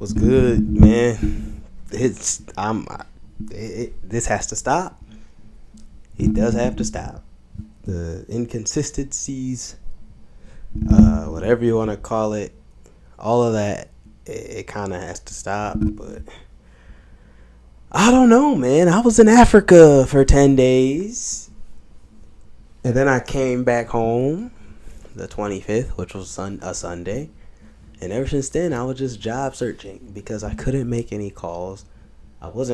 Was good, man. This has to stop. It does have to stop. The inconsistencies, whatever you want to call it, all of that, it kind of has to stop. But I don't know, man. I was in Africa for 10 days. And then I came back home the 25th, which was a Sunday. And ever since then, I was just job searching because I couldn't make any calls. I was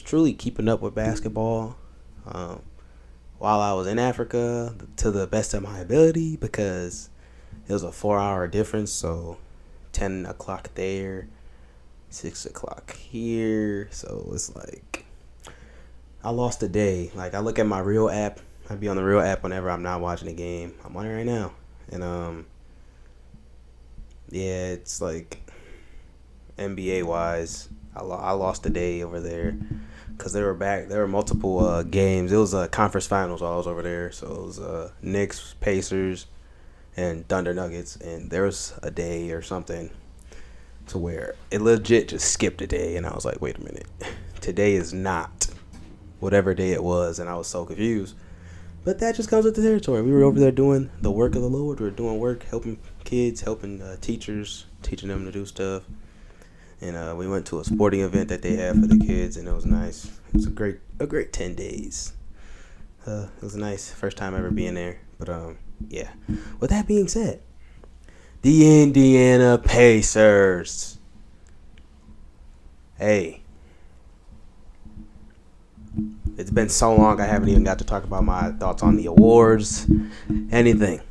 truly keeping up with basketball while I was in Africa to the best of my ability because it was a 4-hour difference. So 10 o'clock there, 6 o'clock here. So it's like I lost a day. Like I look at my real app. I'd be on the real app whenever I'm not watching a game. I'm on it right now. And yeah, it's like NBA wise, I lost a day over there because they were back. There were multiple games. It was conference finals while I was over there. So it was Knicks, Pacers, and Thunder Nuggets. And there was a day or something to where it legit just skipped a day. And I was like, wait a minute. Today is not whatever day it was. And I was so confused. But that just comes with the territory. We were over there doing the work of the Lord. We were doing work, helping kids, helping teachers, teaching them to do stuff. And we went to a sporting event that they had for the kids, and it was nice. It was a great 10 days. It was nice. First time ever being there. But, yeah. With that being said, the Indiana Pacers. Hey. It's been so long I haven't even got to talk about my thoughts on the awards, anything.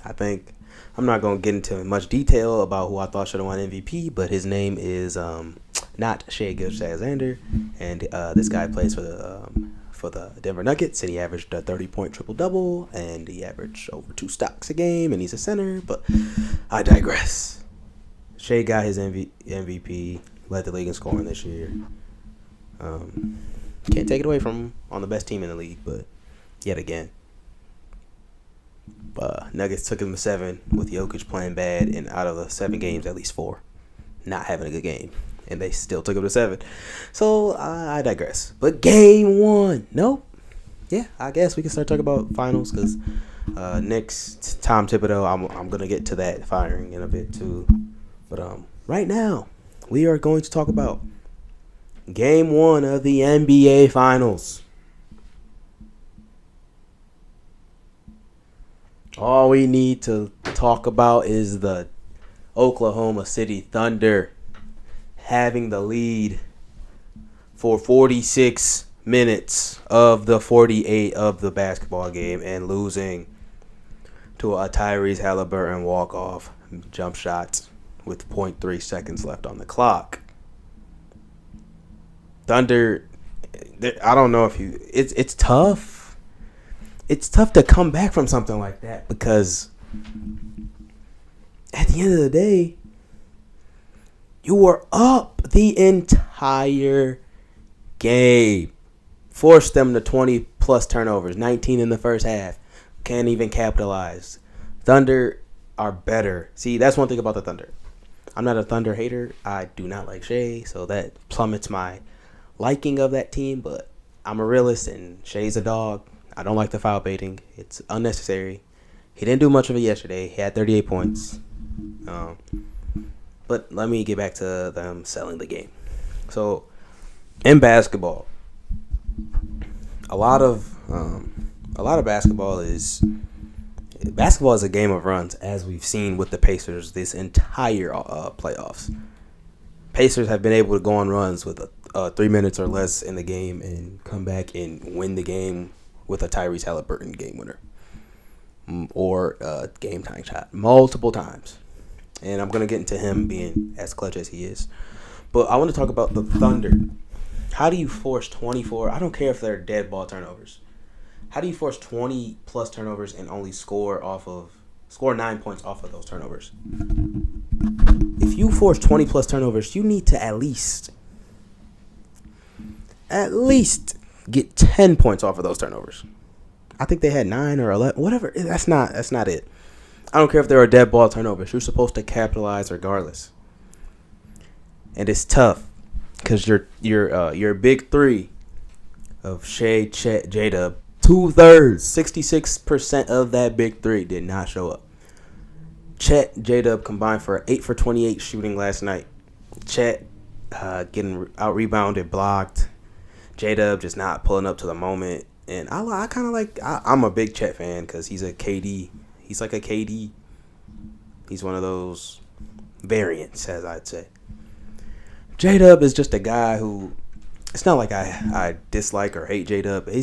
I think I'm not going to get into much detail about who I thought should have won MVP, but his name is not Shai Gilgeous-Alexander, and this guy plays for the Denver Nuggets, and he averaged a 30-point triple-double, and he averaged over 2 stocks a game, and he's a center, but I digress. Shai got his MVP, led the league in scoring this year. Can't take it away from him on the best team in the league, but yet again. Nuggets took him to 7 with Jokic playing bad, and out of the 7 games, at least 4 not having a good game. And they still took him to 7. So, I digress. But game 1. Nope. Yeah, I guess we can start talking about finals because next, Tom Thibodeau, I'm going to get to that firing in a bit too. But right now, we are going to talk about Game 1 of the NBA Finals. All we need to talk about is the Oklahoma City Thunder having the lead for 46 minutes of the 48 of the basketball game and losing to a Tyrese Halliburton walk-off jump shot with 0.3 seconds left on the clock. Thunder, I don't know if it's tough. It's tough to come back from something like that because at the end of the day, you were up the entire game. Forced them to 20-plus turnovers, 19 in the first half. Can't even capitalize. Thunder are better. See, that's one thing about the Thunder. I'm not a Thunder hater. I do not like Shai, so that plummets my liking of that team, but I'm a realist, and Shai's a dog. I don't like the foul baiting. It's unnecessary. He didn't do much of it yesterday. He had 38 points. But let me get back to them selling the game. So, in basketball, a lot of basketball is a game of runs, as we've seen with the Pacers this entire playoffs. Pacers have been able to go on runs with 3 minutes or less in the game and come back and win the game with a Tyrese Halliburton game winner or a game-tying shot multiple times. And I'm going to get into him being as clutch as he is. But I want to talk about the Thunder. How do you force 24? I don't care if they're dead ball turnovers. How do you force 20-plus turnovers and only score 9 points off of those turnovers? If you force 20-plus turnovers, you need to at least get 10 points off of those turnovers. I think they had 9 or 11, whatever. That's not it. I don't care if there are dead ball turnovers. You're supposed to capitalize regardless. and it's tough because your big three of Shea, Chet, J-Dub, 2/3, 66% of that big three did not show up. Chet, J-Dub combined for 8 for 28 shooting last night. Chet getting out rebounded, blocked. J-Dub just not pulling up to the moment. And I kind of like, I'm a big Chet fan because he's a KD. He's like a KD. He's one of those variants, as I'd say. J-Dub is just a guy who, it's not like I dislike or hate J-Dub. He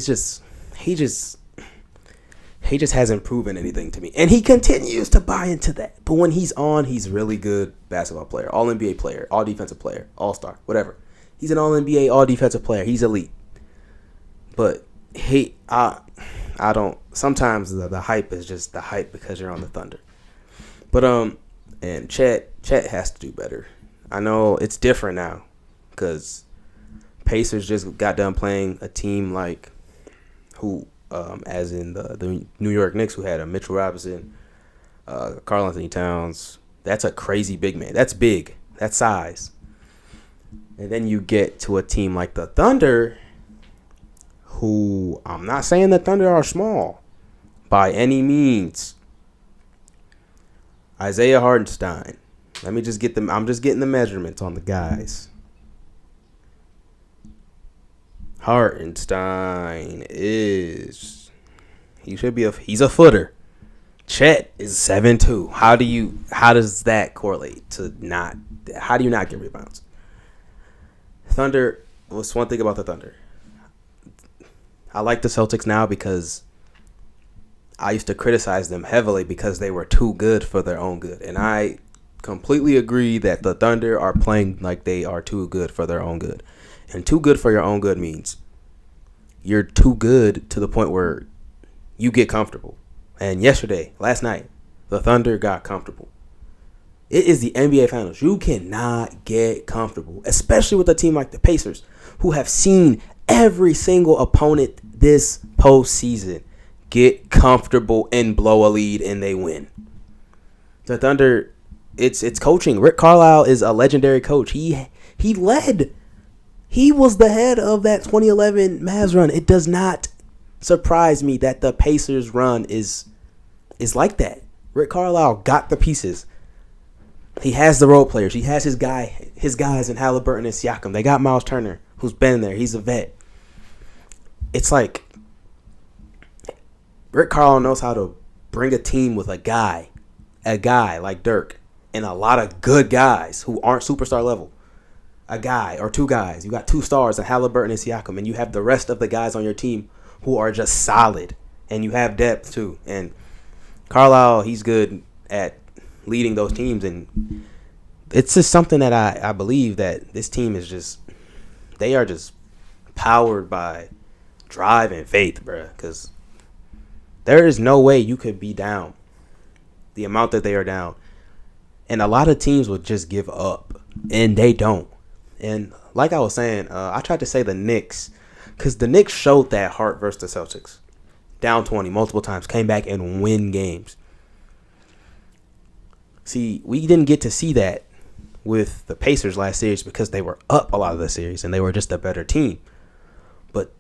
just hasn't proven anything to me. And he continues to buy into that. But when he's on, he's really good basketball player, all NBA player, all defensive player, all-star, whatever. He's an all NBA, all defensive player. He's elite. But I don't, sometimes the hype is just the hype because you're on the Thunder. But and Chet has to do better. I know it's different now because Pacers just got done playing a team like who, as in the New York Knicks, who had a Mitchell Robinson, Karl Anthony Towns. That's a crazy big man. That's big. That's size. And then you get to a team like the Thunder, who I'm not saying the Thunder are small by any means. Isaiah Hartenstein. Let me just get them. I'm just getting the measurements on the guys. Hartenstein he's a footer. Chet is 7'2". How does that correlate to not? How do you not get rebounds? Thunder. What's one thing about the Thunder? I like the Celtics now because I used to criticize them heavily because they were too good for their own good. And I completely agree that the Thunder are playing like they are too good for their own good. And too good for your own good means you're too good to the point where you get comfortable. And last night, the Thunder got comfortable. It is the NBA Finals. You cannot get comfortable, especially with a team like the Pacers, who have seen every single opponent this postseason get comfortable and blow a lead, and they win. The Thunder, it's coaching. Rick Carlisle is a legendary coach. He led. He was the head of that 2011 Mavs run. It does not surprise me that the Pacers run is like that. Rick Carlisle got the pieces. He has the role players. He has his guys in Halliburton and Siakam. They got Miles Turner, who's been there. He's a vet. It's like Rick Carlisle knows how to bring a team with a guy like Dirk, and a lot of good guys who aren't superstar level. A guy or two guys. You got 2 stars in Halliburton and Siakam, and you have the rest of the guys on your team who are just solid, and you have depth too. And Carlisle, he's good at leading those teams, and it's just something that I believe that this team is just, they are just powered by drive and faith, bruh, because there is no way you could be down the amount that they are down. And a lot of teams would just give up, and they don't. And like I was saying, I tried to say the Knicks, because the Knicks showed that heart versus the Celtics. Down 20 multiple times, came back and win games. See, we didn't get to see that with the Pacers last series because they were up a lot of the series and they were just a better team. But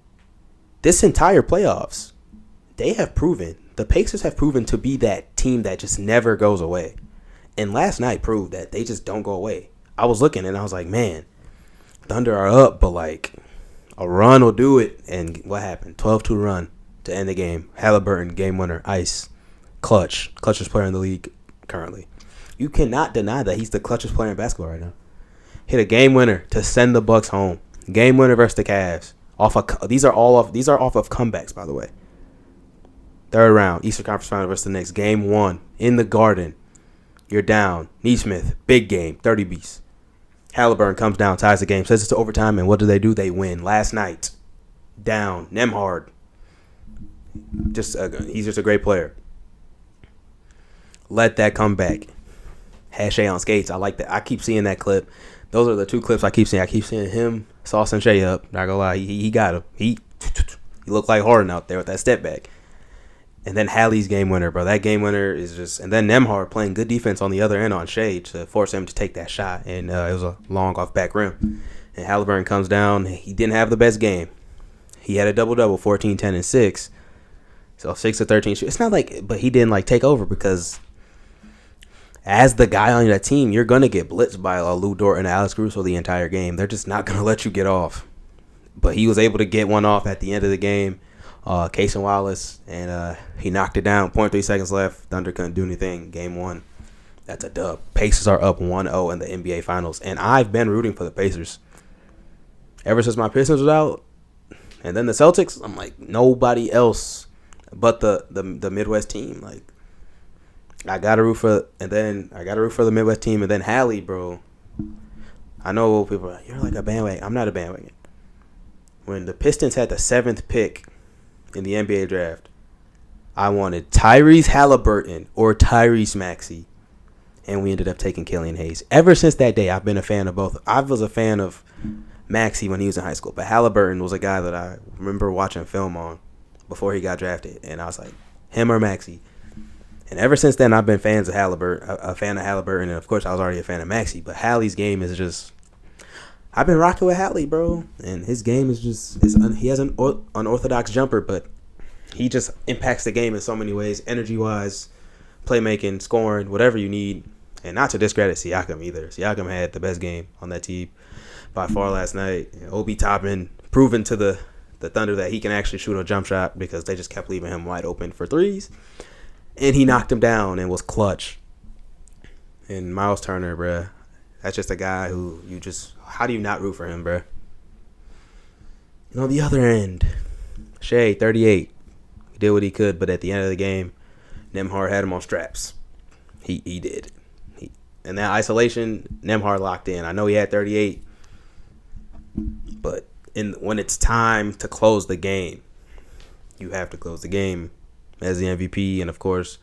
this entire playoffs, the Pacers have proven to be that team that just never goes away. And last night proved that they just don't go away. I was looking and I was like, man, Thunder are up, but like a run will do it. And what happened? 12-2 run to end the game. Halliburton, game winner, ice, clutchest player in the league currently. You cannot deny that he's the clutchest player in basketball right now. Hit a game winner to send the Bucks home. Game winner versus the Cavs. These are off of comebacks, by the way. Third round, Eastern Conference Final versus the Knicks. Game 1 in the Garden. You're down. Neesmith, big game, 30 beats. Halliburton comes down, ties the game, sends it to overtime, and what do? They win. Last night, down. Nembhard. He's just a great player. Let that come back. Had Shea on skates. I like that. I keep seeing that clip. Those are the 2 clips I keep seeing. I keep seeing him saucing Shea up. Not gonna lie, he got him. He looked like Harden out there with that step back. And then Hali's game winner, bro. That game winner is just... And then Nembhard playing good defense on the other end on Shea to force him to take that shot. And it was a long off back rim. And Halliburton comes down. He didn't have the best game. He had a double-double, 14, 10, and 6. So 6 of 13. It's not like... But he didn't, like, take over because... As the guy on that team, you're going to get blitzed by Lou Dort and Alex Caruso the entire game. They're just not going to let you get off. But he was able to get one off at the end of the game. Casey Wallace, and he knocked it down. 0.3 seconds left. Thunder couldn't do anything. Game 1. That's a dub. Pacers are up 1-0 in the NBA Finals. And I've been rooting for the Pacers. Ever since my Pistons was out. And then the Celtics, I'm like, nobody else but the Midwest team. Like, I gotta root for the Midwest team, and then Hali, bro. I know people are like, you're like a bandwagon. I'm not a bandwagon. When the Pistons had the 7th pick in the NBA draft, I wanted Tyrese Halliburton or Tyrese Maxey, and we ended up taking Killian Hayes. Ever since that day, I've been a fan of both. I was a fan of Maxey when he was in high school, but Halliburton was a guy that I remember watching film on before he got drafted, and I was like, him or Maxey. And ever since then, I've been fans of Halliburton, a fan of Halliburton, and of course, I was already a fan of Maxey. But Halli's game is just, I've been rocking with Hali, bro, and his game is just, he has an unorthodox jumper, but he just impacts the game in so many ways, energy-wise, playmaking, scoring, whatever you need. And not to discredit Siakam either. Siakam had the best game on that team by far last night. Obi Toppin proving to the Thunder that he can actually shoot a jump shot because they just kept leaving him wide open for threes. And he knocked him down and was clutch. And Miles Turner, bruh, that's just a guy who you just, how do you not root for him, bruh? And on the other end, Shea, 38. He did what he could, but at the end of the game, Nembhard had him on straps. He did. And that isolation, Nembhard locked in. I know he had 38, but when it's time to close the game, you have to close the game as the MVP. And of course,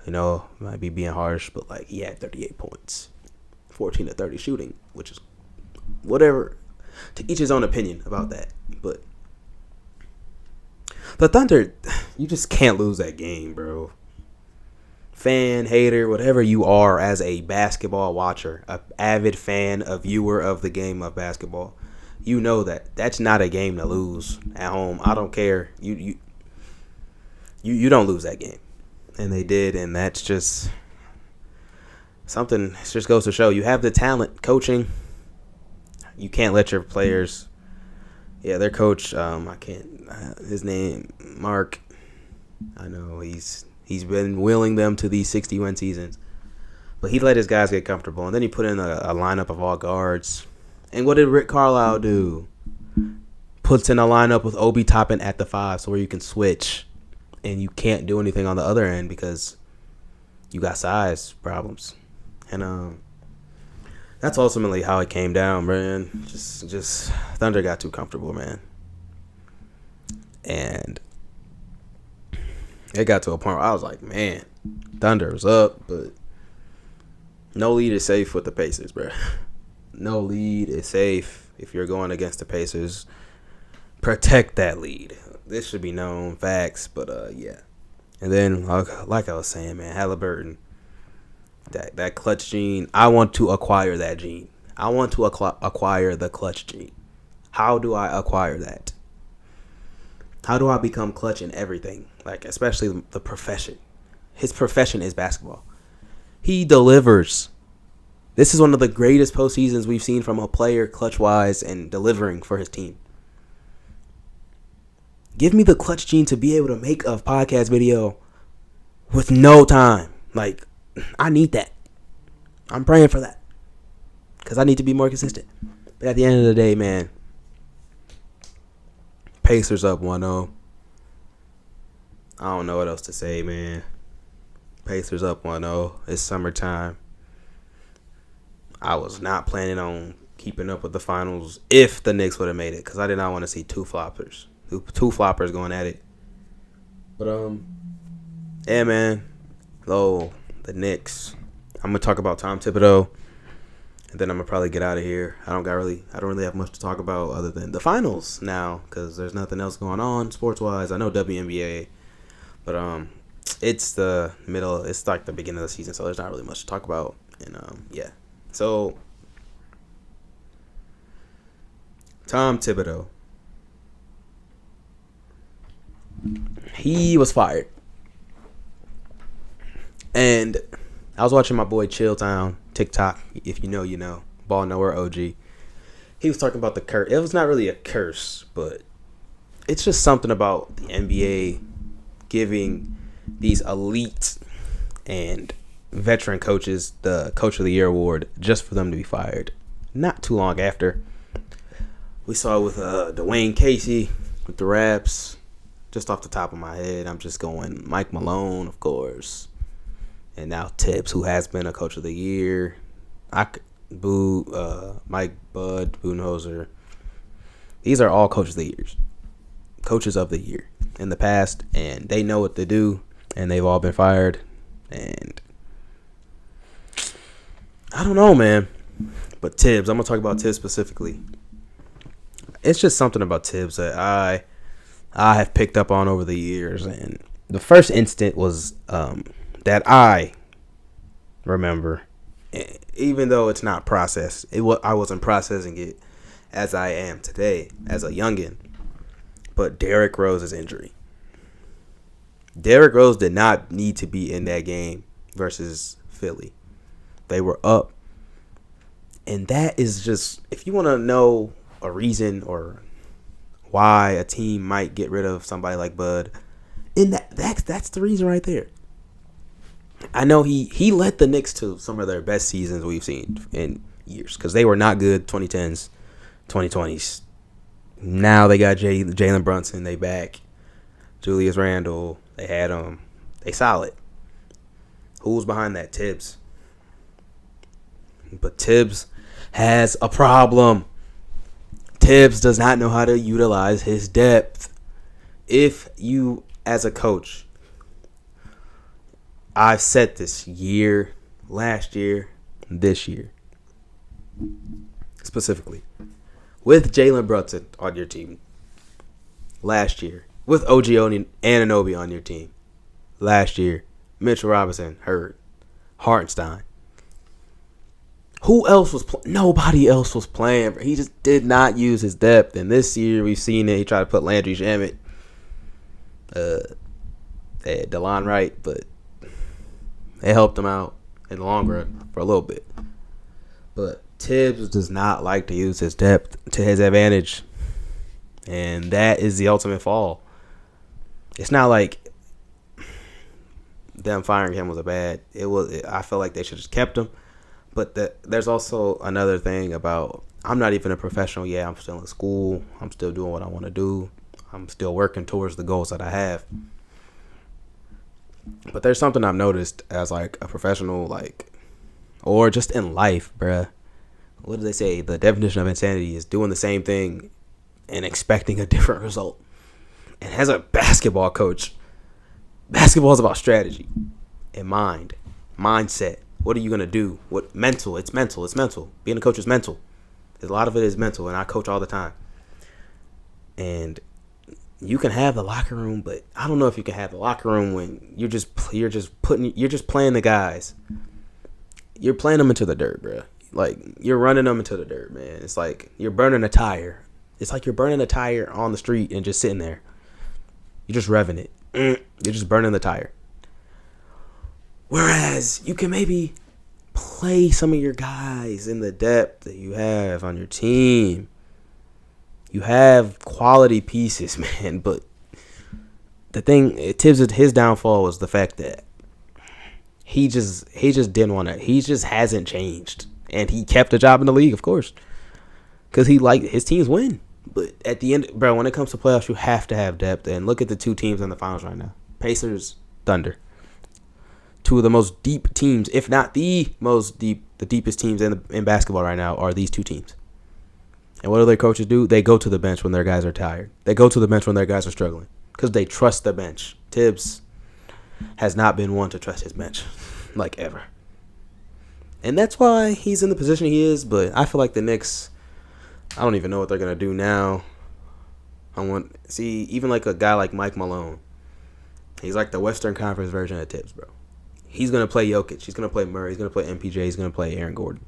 might be being harsh, but like he had 38 points, 14 to 30 shooting, which is whatever. To each his own opinion about that, but the Thunder, you just can't lose that game, bro. Fan, hater, whatever you are as a basketball watcher, an avid fan, a viewer of the game of basketball, you know that that's not a game to lose at home. I don't care. You don't lose that game. And they did, and that's just something. It just goes to show you have the talent, coaching. You can't let your players. Yeah, their coach, I can't. His name, Mark. I know he's been willing them to these 60-win seasons, but he let his guys get comfortable, and then he put in a lineup of all guards. And what did Rick Carlisle do? Puts in a lineup with Obi Toppin at the 5, so where you can switch, and you can't do anything on the other end because you got size problems, and that's ultimately how it came down, man. Just Thunder got too comfortable, man. And it got to a point where I was like, man, Thunder is up, but no lead is safe with the Pacers, bro. No lead is safe if you're going against the Pacers. Protect that lead. This should be known facts, but yeah. And then, like I was saying, man, Halliburton, that clutch gene. I want to acquire that gene. I want to acquire the clutch gene. How do I acquire that? How do I become clutch in everything? Like, especially the profession. His profession is basketball. He delivers. This is one of the greatest postseasons we've seen from a player, clutch-wise, and delivering for his team. Give me the clutch gene to be able to make a podcast video with no time. Like, I need that. I'm praying for that. Because I need to be more consistent. But at the end of the day, man, Pacers up 1-0. I don't know what else to say, man. Pacers up 1-0. It's summertime. I was not planning on keeping up with the finals if the Knicks would have made it, because I did not want to see two floppers going at it. But yeah, man. The Knicks. I'm gonna talk about Tom Thibodeau, and then I'm gonna probably get out of here. I don't really have much to talk about other than the finals now, because there's nothing else going on sports wise. I know WNBA, but it's the middle. It's like the beginning of the season, so there's not really much to talk about. And yeah. So Tom Thibodeau, he was fired, and I was watching my boy Chilltown TikTok. If you know, you know. Ball Nowhere OG. He was talking about the curse. It was not really a curse, but it's just something about the NBA giving these elite and veteran coaches the Coach of the Year award just for them to be fired. Not too long after, we saw it with Dwayne Casey with the Raps. Just off the top of my head, I'm just going Mike Malone, of course, and now Tibbs, who has been a Coach of the Year. Mike Bud Budenholzer. These are all coaches of the year in the past, and they know what to do, and they've all been fired. And I don't know, man. But Tibbs, I'm gonna talk about Tibbs specifically. It's just something about Tibbs that I have picked up on over the years, and the first instant was that I remember. Even though it's not processed, I wasn't processing it as I am today as a youngin. But Derrick Rose's injury. Derrick Rose did not need to be in that game versus Philly. They were up. And that is just, if you want to know a reason or why a team might get rid of somebody like Bud, that's the reason right there. I know he led the Knicks to some of their best seasons we've seen in years because they were not good 2010s, 2020s. Now they got Jalen Brunson. They back. Julius Randle. They had him. They solid. Who's behind that? Tibbs. But Tibbs has a problem. Tibbs does not know how to utilize his depth. If you, as a coach, I've said this year, last year, this year, specifically, with Jalen Brunson on your team, last year, with OG Anunoby on your team, last year, Mitchell Robinson, hurt, Hartenstein. Who else was nobody else was playing. He just did not use his depth. And this year, we've seen it. He tried to put Landry Shamet, DeLon Wright, but it helped him out in the long run for a little bit. But Tibbs does not like to use his depth to his advantage. And that is the ultimate fall. It's not like them firing him was a bad. I feel like they should have just kept him. But there's also another thing about, I'm not even a professional. Yeah, I'm still in school. I'm still doing what I want to do. I'm still working towards the goals that I have. But there's something I've noticed as like a professional, like, or just in life, bruh. What do they say? The definition of insanity is doing the same thing and expecting a different result. And as a basketball coach, basketball is about strategy and mindset. What are you going to do? What mental? It's mental. It's mental. Being a coach is mental. A lot of it is mental, and I coach all the time. And you can have the locker room, but I don't know if you can have the locker room when you're just playing the guys. You're playing them into the dirt, bro. Like, you're running them into the dirt, man. It's like you're burning a tire. It's like you're burning a tire on the street and just sitting there. You're just revving it. You're just burning the tire. Whereas you can maybe play some of your guys in the depth that you have on your team. You have quality pieces, man. But the thing, his downfall was the fact that he just didn't want to. He just hasn't changed, and he kept a job in the league, of course, because his teams win. But at the end, bro, when it comes to playoffs, you have to have depth. And look at the two teams in the finals right now: Pacers, Thunder. Two of the most deep teams, if not the deepest teams in basketball right now are these two teams. And what do their coaches do? They go to the bench when their guys are tired. They go to the bench when their guys are struggling because they trust the bench. Tibbs has not been one to trust his bench, like ever. And that's why he's in the position he is, but I feel like the Knicks, I don't even know what they're going to do now. Even like a guy like Mike Malone. He's like the Western Conference version of Tibbs, bro. He's gonna play Jokic. He's gonna play Murray. He's gonna play MPJ. He's gonna play Aaron Gordon.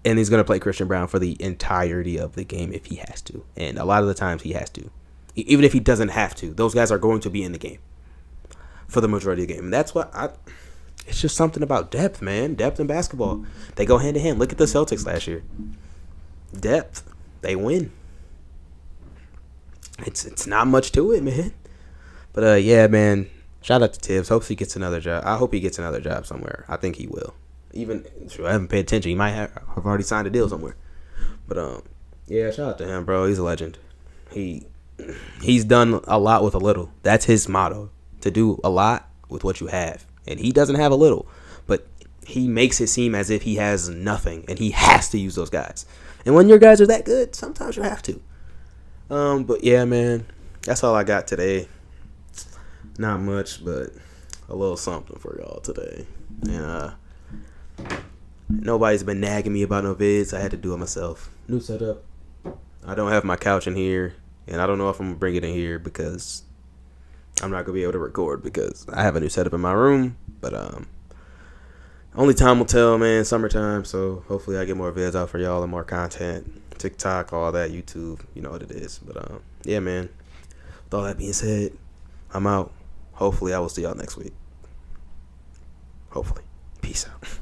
And he's gonna play Christian Brown for the entirety of the game if he has to. And a lot of the times he has to. Even if he doesn't have to, those guys are going to be in the game for the majority of the game. And that's what it's just something about depth, man. Depth in basketball. They go hand in hand. Look at the Celtics last year. Depth. They win. It's not much to it, man. But yeah, man. Shout out to Tibbs. Hope he gets another job. I hope he gets another job somewhere. I think he will. Even I haven't paid attention. He might have already signed a deal somewhere. But yeah, shout out to him, bro. He's a legend. He's done a lot with a little. That's his motto. To do a lot with what you have. And he doesn't have a little. But he makes it seem as if he has nothing. And he has to use those guys. And when your guys are that good, sometimes you have to. But yeah, man. That's all I got today. Not much, but a little something for y'all today. And nobody's been nagging me about no vids. I had to do it myself. New setup. I don't have my couch in here, and I don't know if I'm gonna bring it in here because I'm not gonna be able to record because I have a new setup in my room. But only time will tell, man. Summertime, so hopefully I get more vids out for y'all and more content. TikTok, all that, YouTube, you know what it is. But yeah, man. With all that being said, I'm out. Hopefully I will see y'all next week. Hopefully. Peace out.